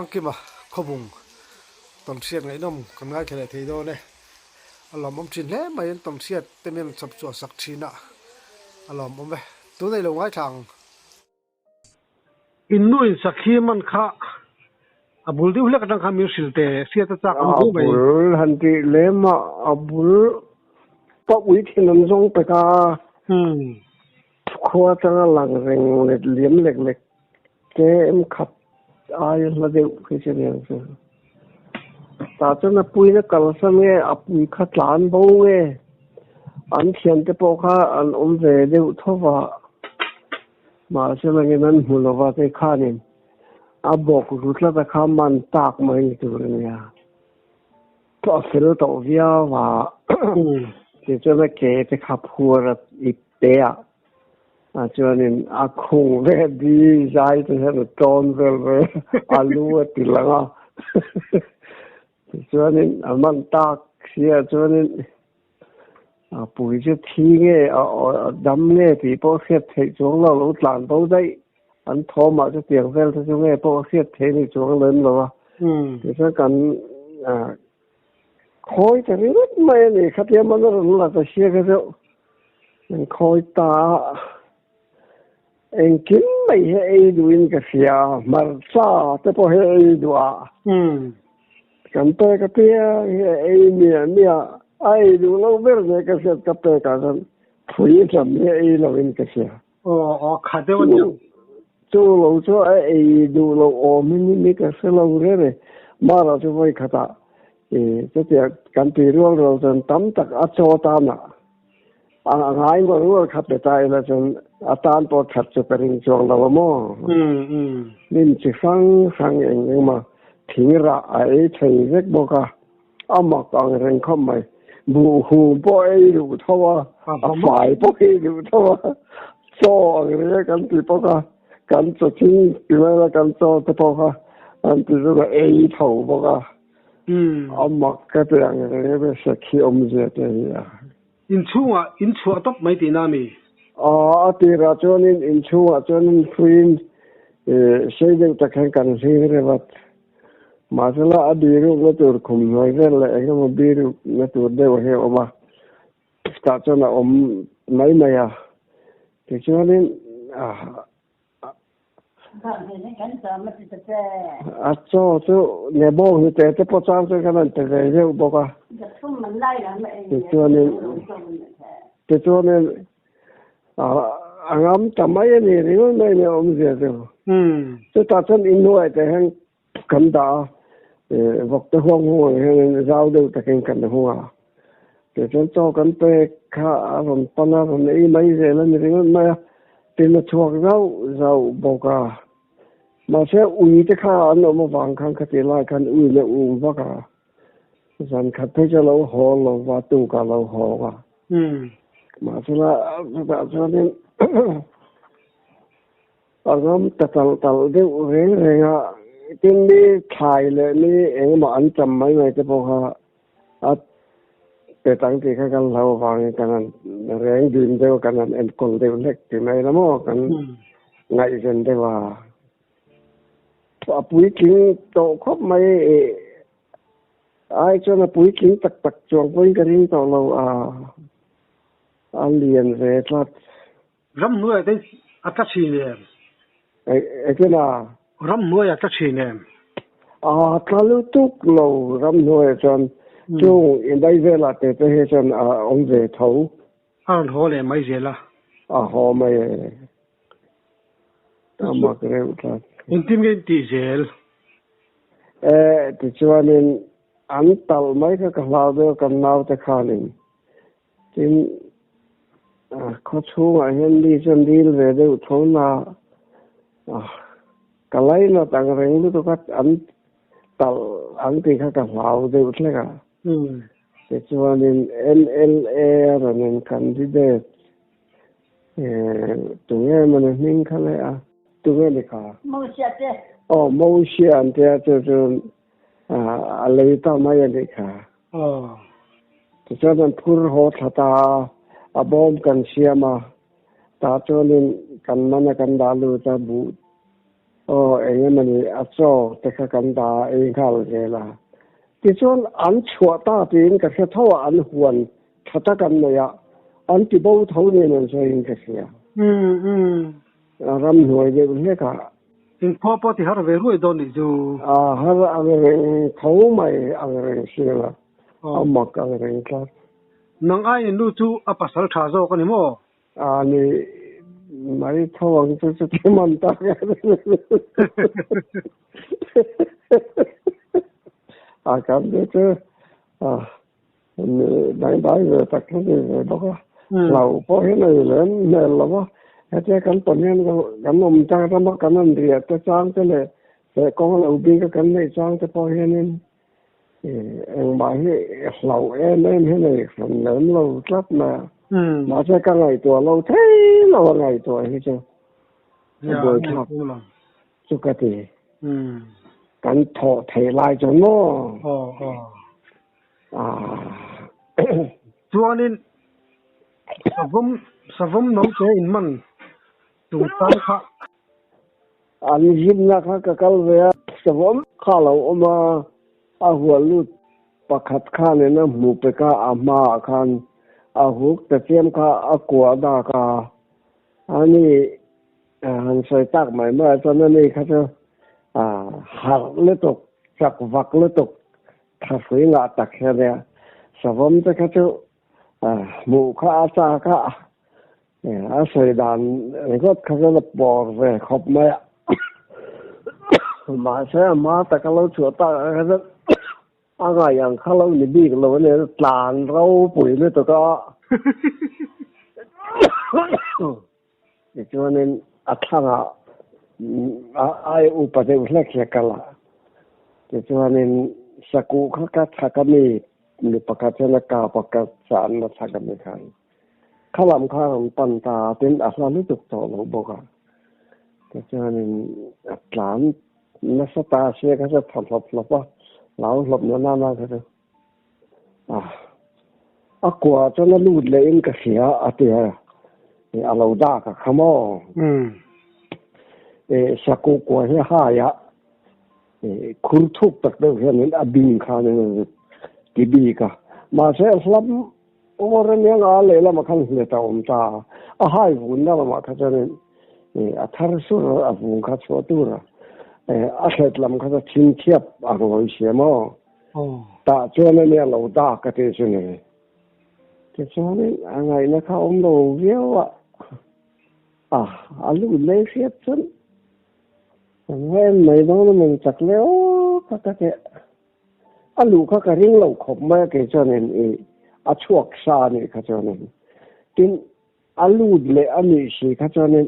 Kima khobung tom siat ngai nom kan ngai khele thei do ne alom om chin le mai tom siat temen sap chu sak thina alom om ve tu nei lo ngai thang innu in sakhi man kha abul di ule kadang khamir silte siat ta chak om du mai abul hanti lema abul pa ui thinam jong pe ka khua changa lang reng le liam lek lek ke em khat ai la deu ke chen yang se ta chana pui na kal sam nge apui kha tlan bo nge an thian te po kha an om ve deu thowa ma se la nge nan hulova te kha nin a bok rutla ta kha man tak mai ni tu ya to fel to via wa ke chana ke te kha phura I pe cho nên khung về đi dài thì hết là tròn về alu thì là cho nên mình ta xia cho nên bùi cho thi nghe đâm nghe thì bao xét thấy xuống là lũ làn bao đây anh thò mà cho tiền về cho nghe bao xét thấy thì xuống lớn rồi thì sẽ cần khói thì rất may này khách em nó là cái xia cái rượu mình khói ta en kin mai he duin ka sia mar sa te po he dua kan pe ka pe he mia ai du lo ver ne ka se ka pe ka san phui cham he lo in ka sia kha de won chu lo chu ai du lo o mi ka se lo re ma ra chu voi khata te te kan pi ro san tam tak a cho ta na ngai ngo ru khat pe tai la chun atan po khat chu perin chong la mo nin chi sang eng ma thira ai thei vek bo ka ama kang ren khom mai bu hu po ai ru thowa fai po ai ru thowa so re kan ti po ka kan chu chi pi la kan so te po ka an ti ru ai thau po ka ama ka pe ang re be sa khi om je te ya in chua top mai ti na mi ti ra chonin in chua chonin queen sei de ta kan sei re wat masala adiru na tur khum noi ve la ega mo biru na tur de he oma sta chona mai ya te chonin cho ne bo ni te po chang cho kan te ve bo ka te chonin angam tamai ni ri mai ne om je te ta chen in noi te hang kan da vok te hong ho he giao de ta kan ho te chen cho kan pe kha ron pana ron ei mai je la ni ri mai te na chuak zau bo ka mà sẽ ui te kha an mo wang khang kha te lai khan ui le ba ka san kha te cho lo ho lo wa tu ka lo ho wa mà sẽ là cho nên agam tal de re tin đi thai le ni eng ma an cham mai mai te po ha at te tang ti kha kan lo wang kan reng din de kan en kol de lek ti mai la mo kan ngai jen de wa bụi kính tổ khóc mấy ai cho là bụi kính tặc chuồng với cái riêng tổ lâu liền về thoát ram nuôi đấy chắc chi nè cái là ram nuôi chắc chi nè ta lưu tục lâu ram nuôi chọn chung in đây về là để hết chọn ông về thấu hồ này mấy gì là hồ mấy mà cái đó in tim cái diesel thì cho nên anh tàu mấy cái lao đó cần lao tới khanin tin có chú mà hiện đi chân đi về đây thốn là cái lấy nó tăng rèn lúc đó anh tàu anh thì cái lao đây thế cả thì cho nên LLA rồi nên candidate tụi em mình nên khai lại tụi em đi cả mâu xian thì cho lấy tao mấy đi cả thì cho nên phur ho thata bom kan sia ma ta cho nên kan mana kan dalu ta bu เองมันอัดโซ่แต่กันตาเองเข้าเลยล่ะที่ส่วนอันชัวตาที่เองก็แค่เท่าอันหวนทัดกันเลยอ่ะอันที่บ่เท่านี้มันใช่เองก็เสียรำหน่วยเดียวเนี่ยก็เองพ่อที่หาเวรุยโดนนี่จูหาอะไรเขาไม่อะไรเสียละเอาหมกอะไรครับน้องไอ้นู่จูอัปสัลทาโซกันนี่มั้งนี่ไม่เท่าอันจะที่มันตายการเจอได้เลยตักนี่เลยบอกว่าเราพอเห็นเลยเนี่ยเราว่าแต่กันตอนนี้กันนมจ้างทำกันนั่นเดียจะจ้างจะเลยแต่ก็เราบินกันไม่จ้างจะพอเห็นนี่เองมาให้เราเล่นให้เลยสำเร็จเรากลับมาใช้กันไงตัวเราเท่เราไงตัวให้เจ้าโดยทับสุกติกันถอดเทลายจนง้อตัวนี้สวมน้องเจอินมันตุงตั้งค่ะอันยิมนะคะก็กลเวียสวมข้าเราออกมาหัวลุดประคัดข้าเนี่ยนะหมูไปก้าอามาคันหุกแต่เทียมข้ากัวดากาอันนี้หันใส่ตักใหม่เมื่อตอนนั้นนี่เขาจะหักเลือดตกจักวักเลือดตกถ้าฝืนละตักแค่เนี่ยสวมจะเขาจะหมูข้าอาซาข้าอาศัยด่านก็เขาจะบอกเลยขอบไม่มาใช่มาแต่ก็เราชัวตาเขาจะอะไรอย่างเขาเราหนีบีกเราเนี่ยหลานเราปุ๋ยเลยตัวก็อีกวันนึงอัฐานไออุปเทศเล็กเล็กกันละอีกวันนึงสกุลเขาก็ทักมีมีประกาศนักกาประกาศสารมาทักมีใครข้าลำข้างปันตาเป็นอัศวินตุกโตเราบอกว่าอีกวันนึงหลานนักสตาเสียเขาจะทำหลบว่าเราหลบหน้าเขาจะกว่าจะนั่งดูเลยอินก็เสียอาเตียเราด่ากับขโมยสักกูกว่าให้หายะคุณทุกตักเดียวเห็นอบินข้านี่กีบีกะมาเสียสลับโอ้เรื่องอะไรเลยละมาขันเลยตาอมตาหายวุ่นแล้วมาเขาจะเนี่ยทาร์สุรวุ่นเขาชัวตัวระเสร็จแล้วมันก็จะชิมเทียบอร่อยเสียมั้งแต่เจ้าเนี่ยเราด่ากันเองเนี่ยแต่เจ้าเนี่ยอะไรนะครับอมโลเวียวอาลูเลยเสียจนเว้นไม่ต้องมันจักเลี้ยวก็แค่อาลูเขาก็ริ่งเราขบมาเกี่ยเจ้าเนี่ยช่วงซาเนี่ยเขาเจ้าเนี่ยทีนอาลูเลยอันนี้สิเขาเจ้าเนี่ย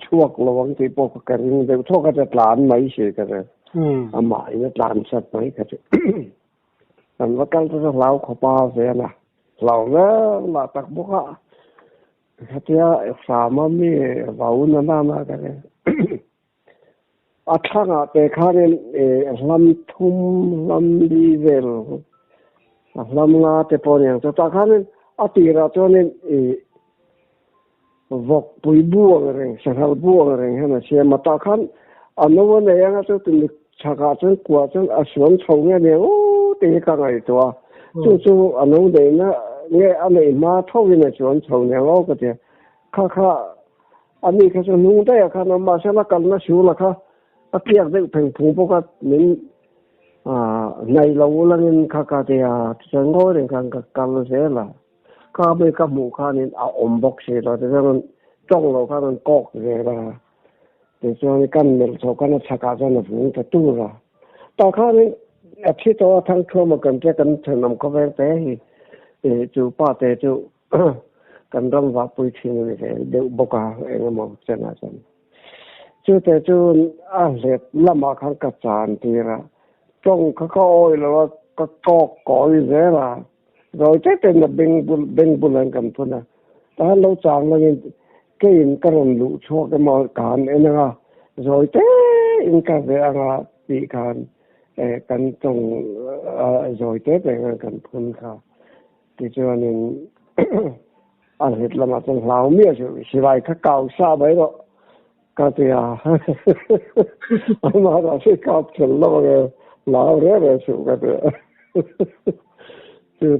ช่วงระวังที่พวกเขาริ่งเดี๋ยวทุกข์จะหลานไม่เสียกันเลยหมายเนี่ยหลานสัตว์ไม่เขาเจ้าแต่ว่าการที่เราขบมาเสียนะเราเนี่ยมาตักบุกเขาเจ้าสามีว่าอุ่นน้ำกันเลยข้างแต่ข้าเนี่ยลำทุ่มลำดีเวลลำงาแต่พอเนี่ยแต่ข้าเนี่ยตีเราตัวเนี่ยวกปุยบัวอะไรสังหารบัวอะไรเห็นไหมเชื่อมาตาขันอันนั้นวันนี้ยังจะตื่นชักจนกว่าจนสวนชงเนี่ยโอ้ตีกันไงตัวจู่ๆอันนั้นเนี่ยอันนี้มาเท่านี้สวนชงเนี่ยเราก็เดี๋ยวข้าอันนี้เขาจะนุ่งได้ค่ะน้ำมาเสละกันนะชูละค่ะเพียงได้เพ่งผูกก็นี่ในเราละเงินข้าเดียจะง้อเรื่องการเสียละข้าไม่กับหมู่ข้านี่เอาอมบอกเสียเราแต่ถ้ามันจ้องเราข้ามันกอกเสียละแต่ส่วนกันเนี่ยชาวกันชักอาจจะหนุ่มจะตู้ละแต่ข้านี่ที่ตัวทั้งทั่วมากันจะกันเฉลิมก็แพ้แต่จู่ป้าแต่จู่กันรำว่าปุยทิ้งเลยเดี๋ยวบอกเองมั่งเจ้าหน้าที่จู่แต่จู่เล็ดละมาขังกัดจานทีละจ้องเขาอ้อยแล้วก็กอกก่อยเสียละเราจะเป็นแบบเบ่งบุญกันพุ่นนะแต่เราจางเราเนี่ยก็ยินกระรำลุโชกกันมาการนะเราจะอินกันเรื่องปีการกันจงเราจะเป็นกันพุ่นค่ะที่จวนนี้เห็ดละมาจนเราเมียสิไว้ข้าเก่าซาไว้แล้ว ก็จะมาเราใช้กับฉันแล้วก็ลาวเรื่องสุก็จะ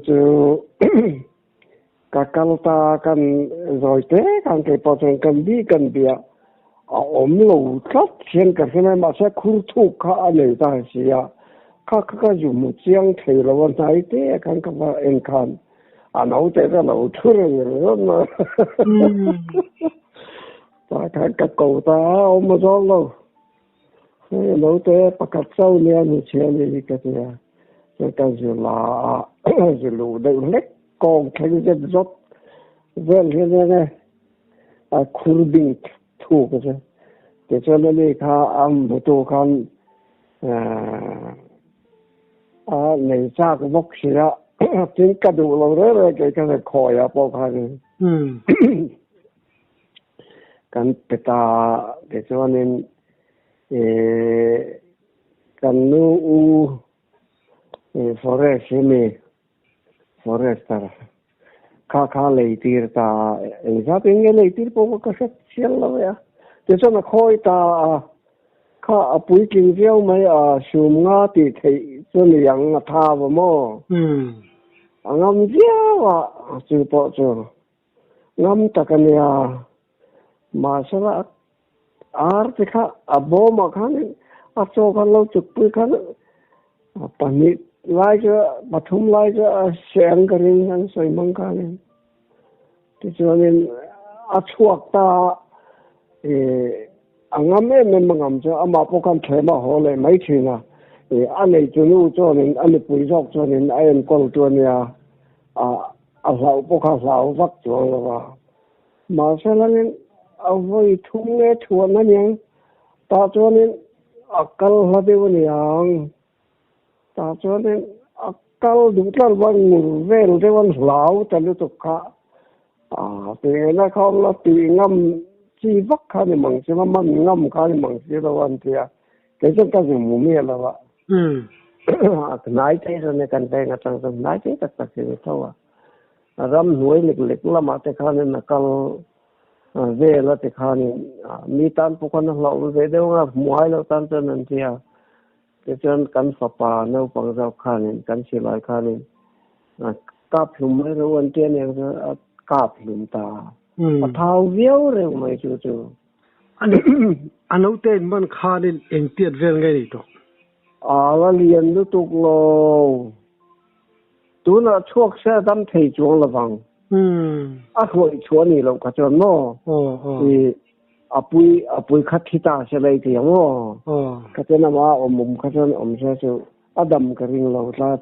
จู่ๆก็กัลตากันรอยเตะกันเก็บปอดกันดีกันเบียอมลูทัดเชียงกันใช่ไหมมาใช้คุรทุกข้าอะไรต่างเสียข้าก็อยู่มุเจียงเทลวันไหนเตะกันก็ว่าเอ็นคันเอาแต่เราทุเรศเลยนะตาขันกับกูตาเอามาจ้องเราเราแต่ประกาศเจ้าเนี่ยมีเชื่อเลยก็จะจะกันจะลาจะรู้ได้เล็กกองแข่งจะจบเรื่องนี้นะคุรบิงถูกใช่แต่ฉะนั้นนี่ข้าบุตรคันในจากบกเสียถึงกระดูกเราเรื่อยๆก็จะคอยพอคันกันเปตาแต่ฉะนั้นกันนู้forestมี forest ข้าเลยตีร์ตาจะเป็นไงเลยตีร์พวกก็เสียแล้วเนี่ยแต่ฉะนั้นคอยตาข้าปุ๋ยกินเที่ยวไหมshumงาติเทส่วนอย่างท่าบ่มั้งงามเจ้าจูปอจูงามตะกันเนี่ยมาสละarti kha aboma khan acho khan lo chukpu khan pani lai jo pathum lai jo sheng karin han soimang khan ti chuanin achuak ta angam mangam jo ama po kan thema hole mai thina anei chunu chonin ani pui jok chonin ayen kol tuania a hlau po kha hlau vak cho wa ma salanin avoi thunge thuana nyang ta chonin akal hladewani yang ta chonin akal dutar wan vel dewan hlau talu tukha te na khom la ti ngam chi vak kha ni mang chi man ngam kha ni mang chi la wan tia ke chen ka mu me la wa nai te ne kan te nga tang nai te tak tak se thawa ram nuai lik la ma te kha ne nakal về là thì khá nên mi tan phụ con nó về đâu mà muai lâu tan cho nên thì cái chân cắn phá pa nấu bằng rau khá nên cắn xì lại khá nên cáp lùm mấy rồi anh tiên này cáp lùm ta thao véo rồi mấy chú anh nấu tên mình khá nên anh tiết về ngay đi đó là liền nó tục lâu tú là chuộc xe đâm thầy chuông là vàng hồi chúa này là cái chuyện nó thì apui khát thịt ta sẽ lấy tiền nó cái chuyện nào mà cái chuyện sẽ sẽ Adam cái riêng lâu ra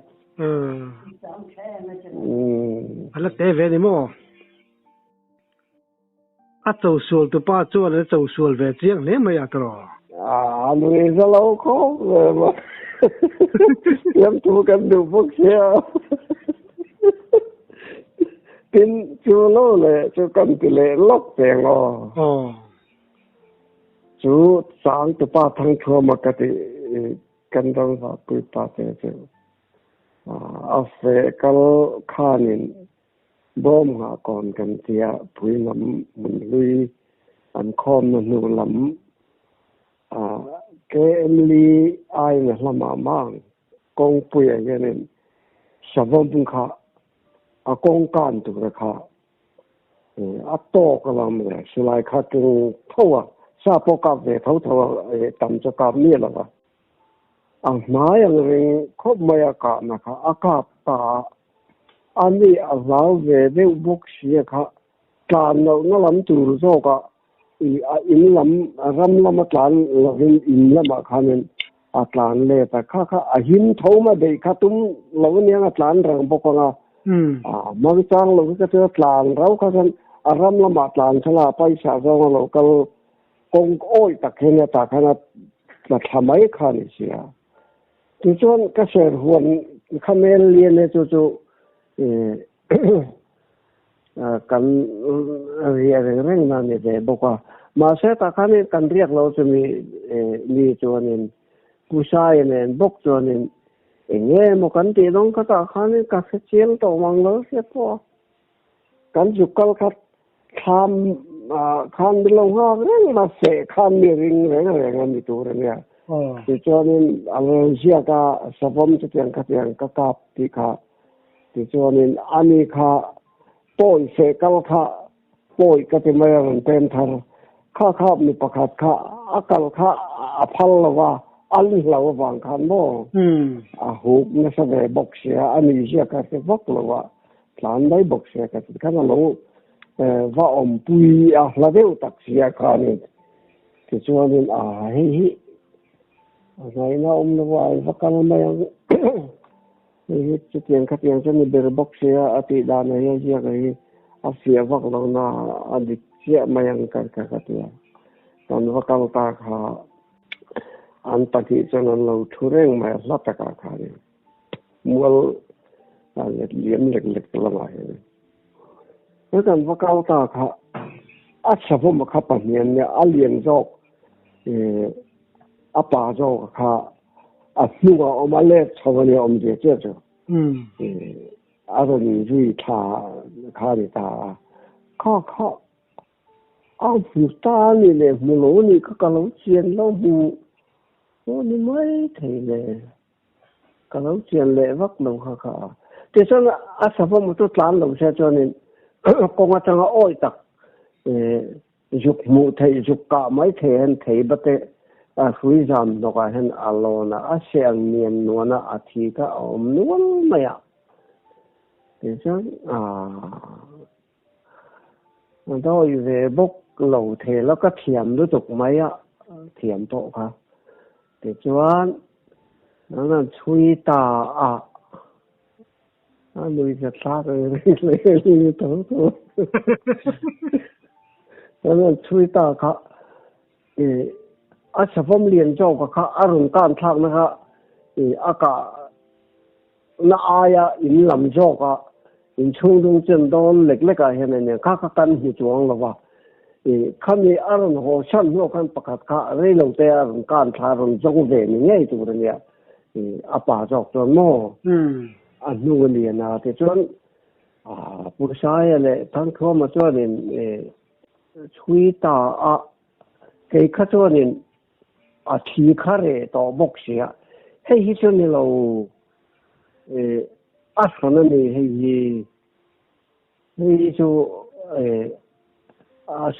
là thế về đi mà châu suol tụi ba châu là châu suol về riêng lấy mấy rồi người ra lâu khó rồi mà em thu cần đủ phúc xe tin chú lô lệ chú cần tỷ lệ lốc tiền chú sáng từ ba tháng chua mà cái cần đông vào quý ba tiền chú về cái khá nên bom hạ còn cần tia quý lắm mình lui ăn khom nó nụ lắm cái em li ai là làm mang công bùi cái nên sắp vong khá công can tu ra kha to ka lam le silai kha tu thowa sa po ka ve tho tam cha ka mi la ba ma yang ring khop maya ka na kha aka ta ani azau ve de bok sia kha kan no na lam tu zo ka in lam ram lam tlan lovin in lam kha nen atlan le ta kha hin thoma de kha tum lo ne atlan rang bok nga mang trang lo cái thứ làm rau cái gì ram la mát làm cho là bay xa ra lo cái công oi ta cái này là tham mấy cái này xí thì cho cái sự huấn khăm em liên này cho cần riêng là như thế bao quát mà sẽ ta cái này cần riêng lo cho mi cho nên cú sai nên bốc cho nên nghe một cái tiền đông cái ta khá nên các cái chiến tổ mang lớn sẽ po cái chụp cái tham khan đi lâu ha reng mà sẽ khan mi ring reng reng mi tu reng ya thì cho nên Malaysia ka sabom cho tiền ka kap thì ka thì cho nên ani ka poi sẽ kal ka poi ka te mai ran tem thar kha mi pakhat kha akal kha aphal lawa ali lawa wang khan mo huk na sa ve box ya ani sia ka te bok lawa plan dai box ya ka ka na lo va om pui la deu tak sia ka ni thì cho nên hi ngày nào ông nó vào và cái này thì cái tiền khách tiền cho mình để box xe thì đàn này gì cái phía vác lâu na đi xe mà yang cái tiền còn và cái ta ha anh ta thì cho nên lâu thu reng mà lát ta cả này mua liếm lịch là vậy cái còn và cái ta ha sắp mà khắp bản nhà liền dọc apa zo kha nuwa omale chawani omje checho aron rui tha kha ni ta kha fu ta ni le mulo ni ka lo chien lo bu o ni mai thei le ka lo chien le vak lo kha te so asapom to tlan lo se cho ni ko nga changa oi tak juk mu thei juk ka mai thei thei bate khui jam no ka hen alona a siang nian no na a thi ka om nual maya te chang do về bốc lẩu thể nó có thiểm nó tục mấy ạ thiểm tổ ka te chuan nó là chui ta nuôi giật sát rồi lấy tổ nó là chui ta ka sabom liền cho ka arun kan thak na ka aka na aya in lam jo ka in chung dung chen don lek lek a hen ne ka kan hu chuang lo wa khami arun ho chan ho kan pakat ka re lo te arun kan thar run jong ve ni ngei tu ren ya apa jok to mo anu liền na te chon pu sai le tang kho ma cho nen chui ta cái khát cho nên thì khá là to bốc xia hay hi cho nên là phần này hay cho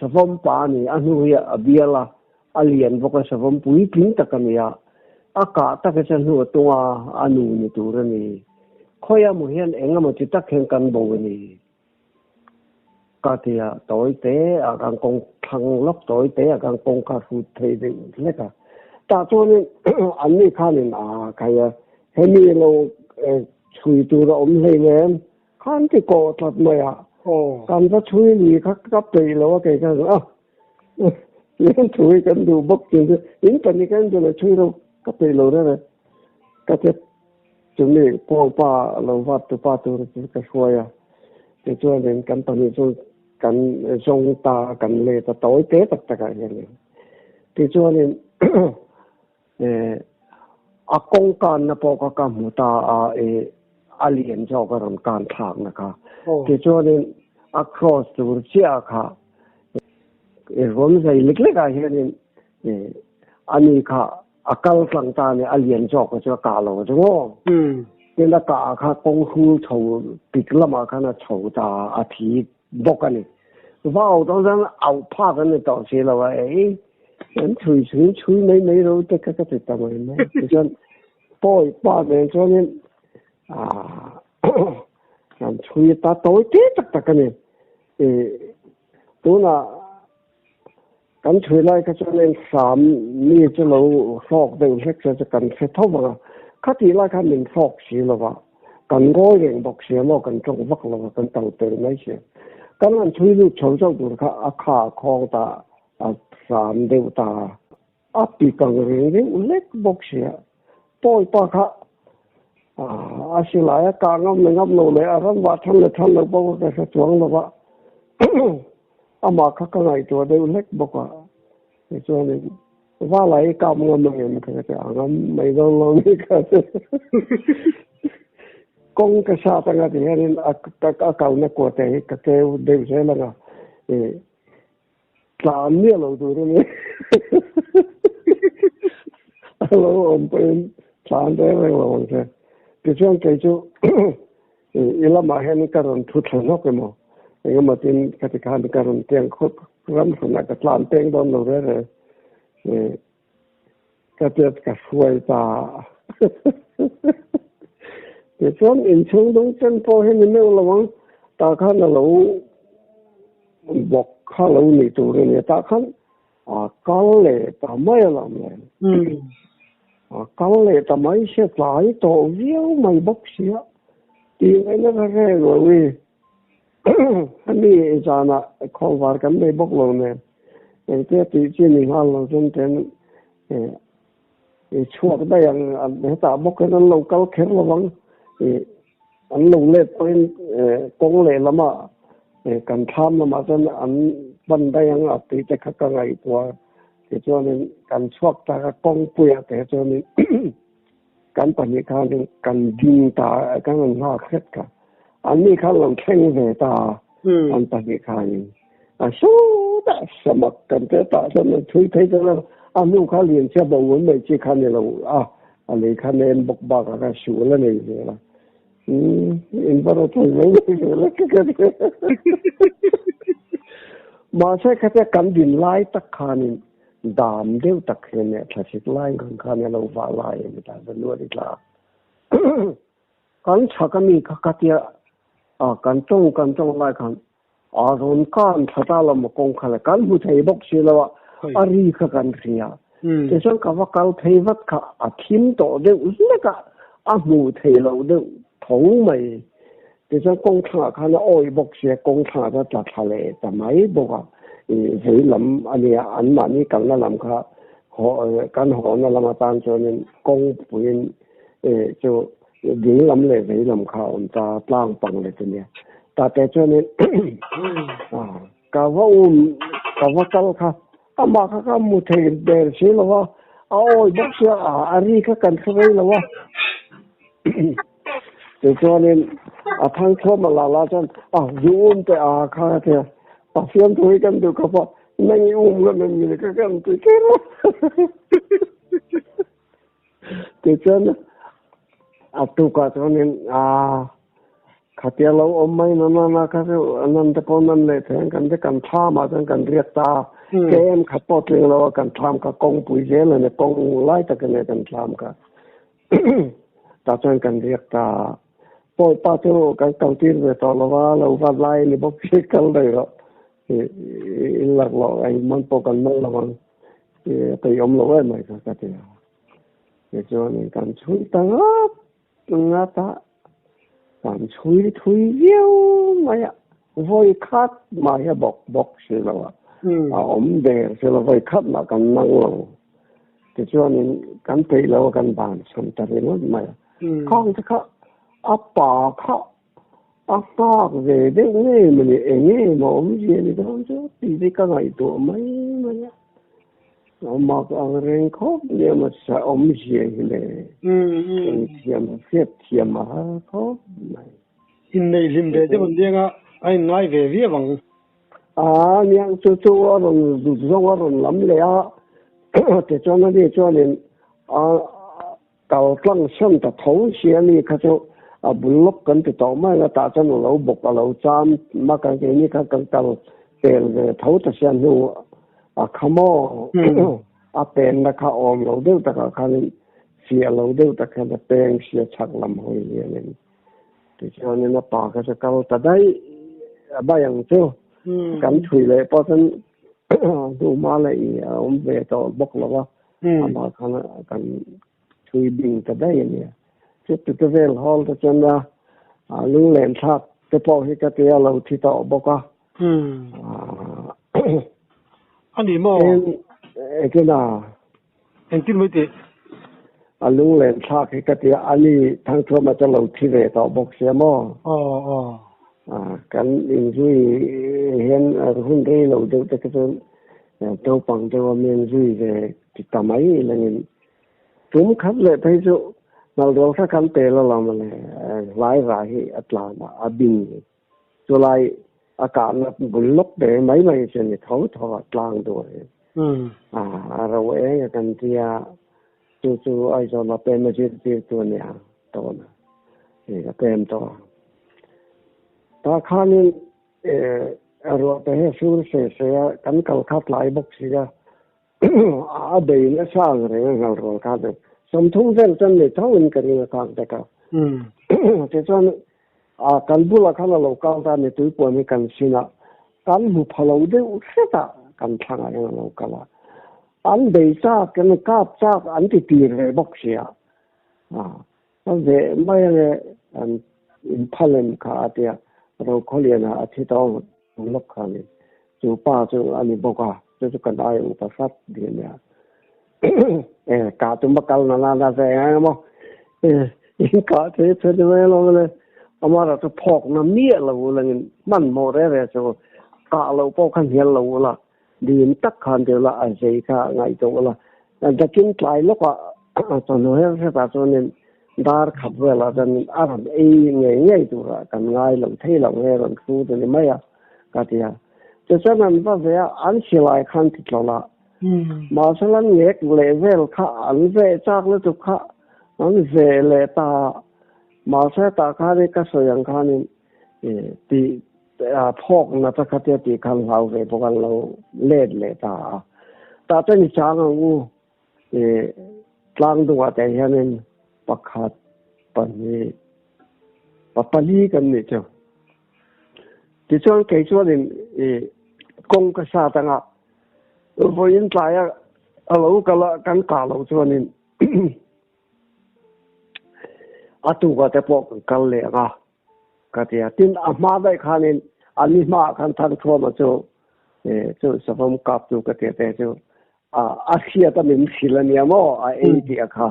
sản phẩm ba này anh nuôi bia là liền bốc sản phẩm bùi kín tất cả này cả tất cả sản phẩm tua anh nuôi tu rồi này khơi một hiện anh mà chỉ tất hiện căn bộ này cái thì tối tế càng công thằng lóc tối tế càng công cả phụ thầy đấy thế cả ta cho nên anh ấy khai nên cái hay như lâu chui tu ra ôm lấy em khán thì có thật mày càng ta chui gì các cấp tùy lâu cái những chui cái đồ bốc chuyện những cái cái đồ là chui đâu cấp tùy lâu đó này cái chúng này qua ba lâu phát tu ba tu cái xuôi thì cho nên cái tầm này cần dùng ta cần lệ ta tối tế tất cả cái này thì cho nên công can na po ka mu ta alien cho ka ran kan thak na ka thì cho nên across the world ka rom zai lik lik a hian ani kha akal tlang ta ne alien cho ka lo jo nên là cả các công khu chầu bị lắm cái là chầu ta thì bốc cái này vào đó rằng ảo phá cái này tạo sự là vậy anh chui mấy đâu tất cả cái tầm này cho bôi ba này cho nên làm chui ta tối thế tất cái này tôi là cái chui này cái cho nên sắm như cho lâu phọc đều sẽ cho cần sẽ thâu vào cái thì là cái mình phọc xí là vậy cần ngồi liền bọc xí mà cần trồng vắt là cần tàu từ mấy xí cái này chui lúc chầu chầu được cái khá khó ta sắm đều ta bị cần riêng riêng lết bọc xí bôi ba cái xí lại cái ngâm lâu này ăn vặt thằng là bọc cái sẽ chuang là vậy mà cái này tôi đều lết bọc cho nên và lại cầm ngâm mình cái ngâm mấy đâu lâu này cái công cái sao ta nghe thì nên cái cầu nó của cái đều sẽ là tlan ne lo du ne lo om pen tlan de lo se ti chuan ke chu ila ma hen ka ron thu thlan no ke mo e ma tin ka ti kan ka ron teng khop ram na ka tlan teng don lo re ka ti ka suai ta ti chuan in chung dong chen po hen ne lo wang ta khan lo bok kha lo ni tu ne ta khan cao lệ ta mai làm này cao lệ ta mai sẽ lại tổ viêu mày bốc xía thì cái nó ra rồi anh đi ra nè không vào cái này bốc luôn nè cái thì chỉ mình ăn luôn trên trên chua cái đây anh để ta bốc cái nó lâu cao khéo là vắng anh lùng lên bên công lệ lắm à cần tham lắm mà cho anh bên đây anh ở thì chắc cái ngày qua thì cho nên cần chuộc ta công bùi để cho nên cần bản địa khang nên cần điên ta cái ngân hoa hết cả anh đi khang làm khen về ta anh bản địa khang số đã sắm cần cái ta cho nên thấy thấy cho nên anh lúc khang liền xe bầu vẫn mấy chiếc khang này là anh lấy khang nên bọc bạc cái sủa lên này rồi là in vào thôi lấy cái mà sẽ cái cần điên lại tất cả nên đam đều tất cả này thật sự lại khang này lâu vào lại người ta vẫn nuôi được là cần chắc cái mình cái cái cần trong lại cần rồi cần thật là một công khai là cần muốn thấy bốc xí là ari cái cần gì à thế xong cái cái thấy vật cái thiên tổ đều cái muốn thấy lâu đều thống mày thế xong công khai cái nó oi bốc xí công khai nó chặt lạiแต่ไม่บอกอ่ะthấy lắm anh mà đi cần nó làm cả họ cần họ nó làm tan cho nên công quyền cho dễ lắmเลยthấy làm cả ông ta lang bằngเลยthế này taแต่cho nên cáiว่าcái mà cái một thầy để xí làว่าôi bác sĩ ari cái cần cái làว่าthế cho nên thằng thua mà là cho dùng cái cái thế phiền thôi cái được cái này cái mình cái cái thế cho nên tu cái cho nên khát lâu mấy nó cái anh ta còn anh lấy thế cái tham mà cái riết ta cái em khát bao tiền lâu cái tham cái công bùi dễ là cái công lại cái này cái tham cái ta cho cái riết ta bồi ba chỗ cái đầu tiên về tao lâu lại thì bốc xí cái này rồi lạc lộ anh muốn bộ cần mong là bằng thì ông lỗ em mày cái gì để cho nên cần chui tăng ngát ta cần chui yêu mày voi khát mày bọc xí là ông để xí là voi khát là cần năng lòng để cho nên cần thấy là cần bàn xong ta thì nói mày không thì khát bà khát apa về đấy nghe mình mà ông gì thì đó chứ thì cái ngày tuổi mấy mà cái人khó nhưng mà sợ ông gì này thiềm phết thiềm mà khó này in này lim về chứ mình đi ngã anh nói về vía bằng nhưng chú ở rồi ở rồi lắm lẽ để cho nó đi cho nên tàu lăng sân ta thấu xe này cái chỗ bùn lốc cần từ tàu mai là ta cho nó lâu bọc và lâu chăm mà cái này cái cần tàu tiền về thấu ta xem nu khăm tiền là khao ôm lâu đều ta cái xìa lâu đều ta cái tiền xìa chắc lắm hồi liền thì cho nên nó bỏ cái câu ta đấy bao nhiêu chứ cần thủy lệ bao thân đủ mà lại ông về tàu bọc là mà cần thủy bình ta đấy nè cái về hall cho chân ra lưng lên thắt cái bao hi cái lâu thì tao bóc anh đi mua cái nào anh tin mấy tỷ lưng lên thắt cái anh đi thằng thua mà cho lâu thì về tao bóc xe mò cái in duy hiện hôm nay lâu được cái tôi bằng tôi miền duy về thì tao mấy là chúng khắp lại thấy chỗ nào đó các căn tê là làm này lái ra hi Atlanta abin cho lại อากาศมันบุญลบเดไม่เช่นเขาถอดกลางด้วยเราเองกันที่จู่ๆไอ้จอมาเป็นมาจีตัวเนี่ยตัวนะนี่ก็เป็นตัวตาข้านี่เราไปให้สู้เสียกันเก่าขับหลายบุกเสียอาเดียนสร้างเรื่องเราข้าเนี่ยสมทุนเส้นจนไม่ท้องกันเลยข้างแต่ก็แต่จนกันบุลข้างเราข้างตาเนี่ยตัวปวดไม่กันสินะกันหูพลาวเดือดเสียตากันทางอะไรเราข้างอันเดียจากกันกับจากอันที่ตีเลยบุกเสียนั่นเองไม่เลยอันอินพัลเลนข้าเดียเราเขาเรียนอาทิตย์ต้องลบข้างนี้จู่ป้าจู่อันนี้บอกว่าจู่กันได้อุปสรรคเดียเนี่ยกาตุมบักลนานาเสียงมั้งอินกาเทเธอจะไม่ลงเลยอามาเราจะพอกน้ำเนี้ยเราเลยมันโมเรเรจู่กาเราพอขันเหียนเราละดีนตักขันเดียวละไอ้เจ้าข้าไงตัวละแต่จะกินไกลแล้วก็ตอนนี้เสียตาตัวนี้ดาร์ขับเวลาจนอารมณ์ง่ายตัวกันง่ายหลังเที่ยวง่ายหลังสู้ตัวนี้ไม่อะก็ที่จะฉะนั้นว่าเสียอันเสียหลายขั้นติดเราละมาสลันเล็กเลเวลข้าอันเวจากแล้วทุกข้าอันเวเลตามาเสียตาข้าได้ก็สยังข้านี่ตีพอกนัตขัดตีขันเราเวพวกเราเล่เลตาตาเป็นจางงูกลางตัวแต่เห็นปักขัดปันนี้ปัปลีกันนี่เจ้าที่ช่วงเกี่ยวช่วงนี้กงกษาตังอ่ะพอยินใจอ่ะเราก็ละกันกาเราช่วงนี้อาตุก็จะพกกันเลยอ่ะก็ที่ตินอามาได้ขานินอันนี้มาคันทันทั่วมาเจ้าเจ้าสมมกับตัวก็ที่แต่เจ้าอาเซียตั้งมิสิลเนี่ยมั้งไอ้ที่อ่ะค่ะ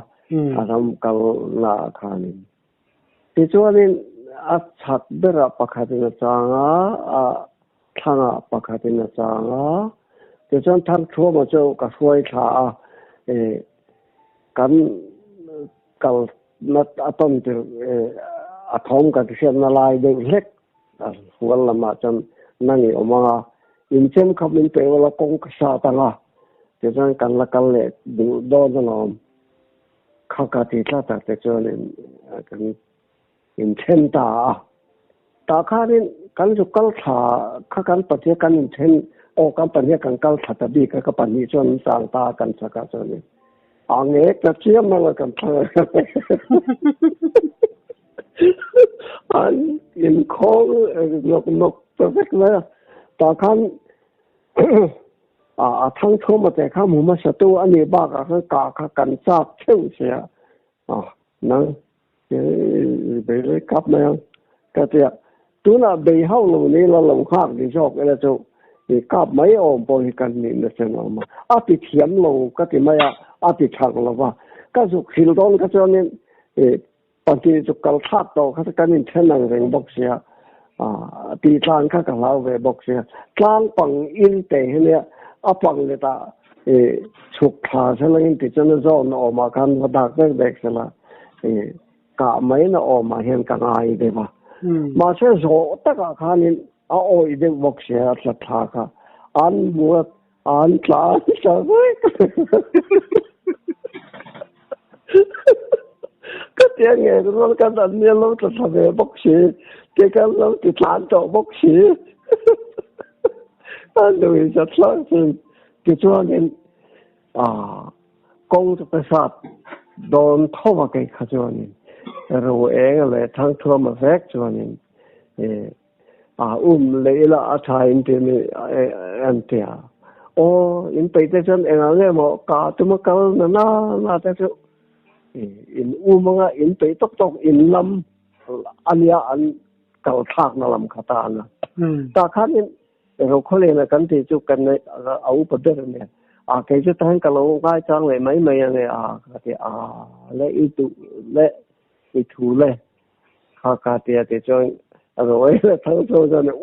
ทำกันละขานินที่ช่วงนี้อาชัดเบระปักขัดในจางทางปักขัดในจางที่ช่วงทันทั่วมาเจ้าก็ช่วยท่ากันกัลนัดอาตมที่อาทอมกันที่เชื่อมละลายเด็กเล็กหัวละมาจนนั่งอยู่มาอินเช่นขับลินเปวละกงกษาตังที่ช่วงกันละกันเล็กดูโดนน้องข้ากาติท่าตัดที่ช่วงนี้กันอินเช่นตาข้านี่กันจุกกัลถาข้ากันปฏิกันอินเช่นโอ้กันปฏิกันกัลถาตบีก็ปฏิชนสางตากันสักการส่วนนี้อันนี้จะเชื่อมมากันเถอะอันอินโค้งนกperfectเลยตาคันทั้งทั่วมาแต่ข้าหมูมาสตูอันนี้บ้ากับกากันซากเชี่ยวเสียนั่งไปเลยกลับมาก็เถอะตัวน่ะไปเข้าลงนี้เราลงข้างที่ชอบอะไรจู่กลับไม่ออกบริการนี่นะเสนามาติเทียมลงก็ที่ไม่ติทางเราว่าก็สุขิลตอนก็จะเนี่ยบางทีจุกกลทัดต่อเขาจะกันนี่เช่นนั่งเร่งบอกเสียตีทางข้ากับเราไปบอกเสียกลางปังอินเตะเนี่ยปังเลยตาฉุกขาเสลงที่จะนั่งซ้อนออกมากันมาดักเด็กเสละกะไม่น่ะออกมาเห็นกันอะไรเดี๋ยวมาเชื่อโซ่ตั้งแต่ข้านี่เอาอีเด็กบอกเสียสัทธาค่ะอันบวชอันกลางจะไม่ก็เที่ยงไงเรากันตอนนี้เราจะทำอะไรบอกเสียเกี่ยวกับเราติดฐานต่อบอกเสียอันดูจะทำสิ่งที่ช่วงนี้กงจะประสาทโดนท่อมาเกี่ยวกับช่วงนี้เราเองเลยทั้งทั่วมาแฝงช่วงนี้เลยละอาชายอินเดียนี่อันเดียโอ้อินไปแต่ฉันเองเนี่ยหมอกาตุมกาลน่าแต่ฉันอินมังอินไปตกอินลำอันยาอันเก่าทากนลำขตานะตาคันนี่เราเขาเรียนกันที่จุกันในเอาประเด็นเนี่ยแกจะตั้งกับเราง่ายจังเลยไม่ยังไงก็ที่และอีตุและอีทูเลยข้ากาเตียที่จอยเราไว้ทั้งโซนเนี่ย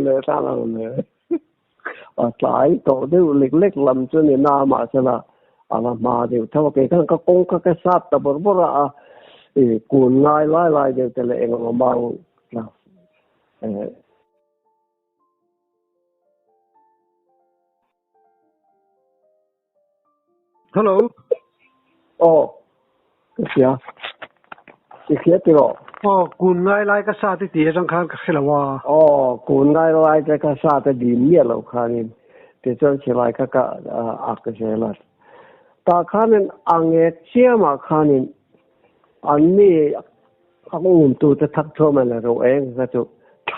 เลยท่าเราเลยหลายตัวเดียวเล็กๆลำจนเนี่ยน้ามาซะละมาเดี๋ยวถ้าว่าเป็นก็กงก็แค่ทราบแต่บอกว่ากูง่ายไล่เดี๋ยวแต่ละเองเราเบา hello cái gì à cái kia thì rồi cún ngay lại cái sao thì tiền trong khăn cái là wa cún ngay lại cái sao thì đi miết lâu khanin thì cho chỉ lại cái cái gì là ta khanin anh ấy chia mà khanin anh ấy không tu te thak thô mà là rồi anh cái chỗ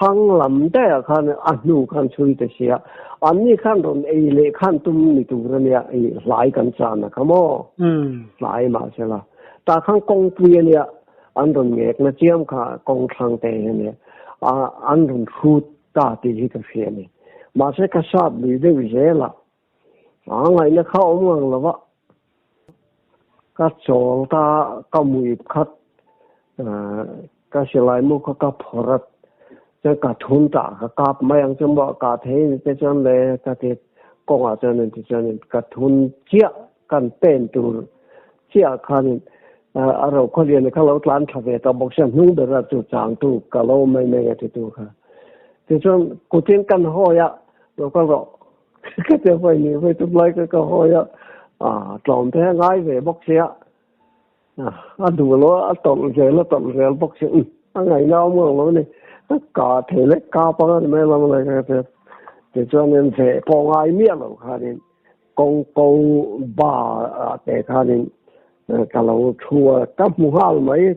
thăng lắm đấy à khan anh nu khan chui te xia anh ấy khan rồi ấy lệ khan tum ni tu rồi nè ấy lạiกันchán à come on lại mà sẽ là ta khan công phuê nè anh rồi nghe nó chiếm cả công thăng tệ nè anh rồi thu ta thì cái phía nè mà sẽ cái sát bị đấy vì thế là ngày nó khâu ông là vậy cái chỗ ta có mùi khát cái sự lại mua cái phở cho cả thun ta cái cáp mấy anh chúng bảo cả thế cái cho nên cái thì công à cho nên cái thun chia cần tên tu chia khăn rồi có liền cái lâu lan thà về tao bốc xem nung được ra tu trang tu cái lâu mấy mấy cái tu ha thì cho cố tình cần hỏi á rồi có rồi cái điều phải như vậy tu lại cái hỏi á tròn thế ngay về bốc xe đủ lo tổng rồi bốc xe ngày nào mà lo này tất cả thể lực cao bao nhiêu mấy lần lại cái thì cho nên về phong ai miết rồi khá nên công ba để khá nên cái lâu chùa các mùng hai mấy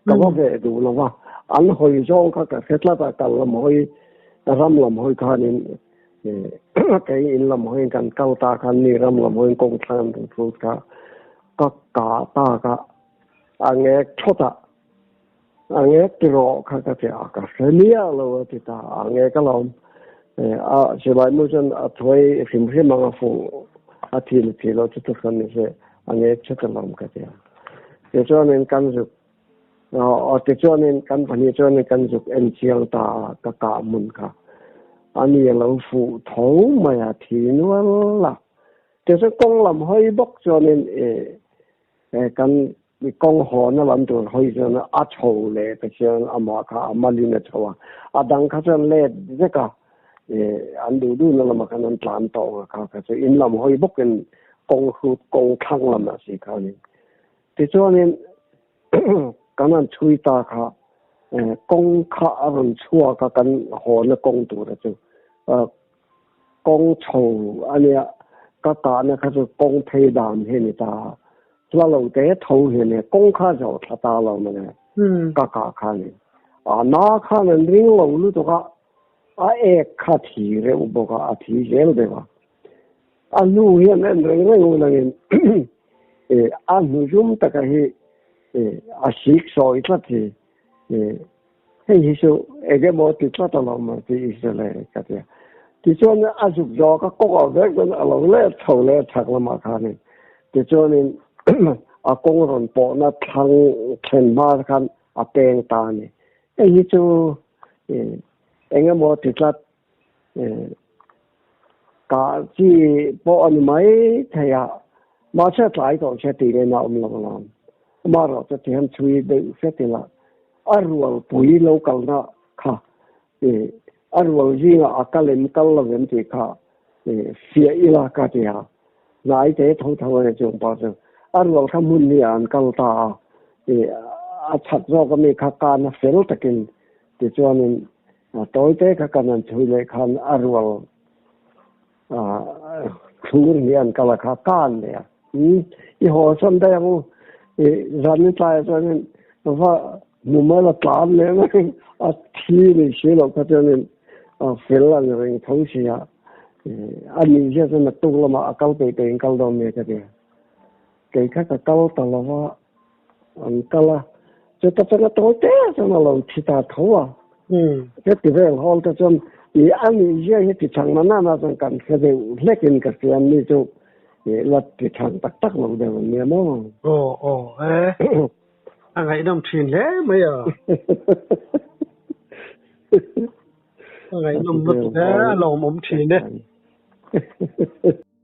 cái bao về đủ rồi mà anh hồi trong cái xét là cái làm hồi làm hồi khá nên cái in làm hồi cái cao ta khá nên làm hồi công tham thu cả các ta cả anh ấy chốt à anh ấy kêu các cái cái nia rồi thì ta anh ấy cái lòng chỉ là một chân thôi phim mà phụ thì lo chút cái này sẽ anh ấy chút cái lòng cái thế cho nên căn dục thế cho nên căn bản cho nên căn dục anh chiang ta cái mun cả anh ấy lâu phụ thấu mà thì nó là thế cho công làm hơi bốc cho nên căn công họ nó làm được hơi cho nó chầu lệ cái chuyện mà linh chầu đang cái chuyện lệ cái anh đủ nó làm cái nó làm tàu cái chuyện in làm hơi bốc cái công thăng làm là gì cái này thế cho nên cái nó chui ta cái công khá rồi chua cái họ nó công đủ là chứ công chầu anh ấy cái nó cái chuyện công thay đàn hay người ta là lâu tế thâu hiện này công khai rồi thật ta lâu mà này cả khá này nó khá là riêng lâu lúc đó khá thì rồi bộ cái thì dễ rồi đó nu hiện nay người này nu chúng ta cái xích soi thật thì hay số cái bộ thì thật là mà thì là cái thì cho nên chụp cho các công việc nó lâu lệ thâu lệ thật là mà khá này thì cho nên công rộn bộ nó thăng khen mà khăn bèn ta này cái chỗ anh em một thì là cả chỉ bộ anh mấy thầy mà sẽ lại còn sẽ tìm cái nào làm mà rồi sẽ thêm suy để sẽ tìm là ruộng bụi lâu cầu nó khá ruộng gì là cái lên cái lần thì khá phía là cái gì lại thế thâu này chúng ta ruộng tham muốn đi ăn cầu ta chặt ra cái mấy cái nó phèn tất nhiên thì cho nên tối thế cái này chui lại khăn ruộng thua đi ăn cầu cái can này ഈ ഹോസം തയ്യാറു 저는 몸을 따르는 티를 실어 가지고는 펠라는 통시야 아니 이제는 또로마 아까부터 인kal도메 그게 그러니까 까울달라와 안깔라 저것도 또 때서는 기타 더워 그때 홀도 좀이 아니 이제 장난하나 좀 간세대 레긴 그 아니 좀 là thì thằng tắc lòng đều nghe nó anh ấy nằm thuyền lẽ mấy anh ấy nằm mất thế lòng ống thuyền đấy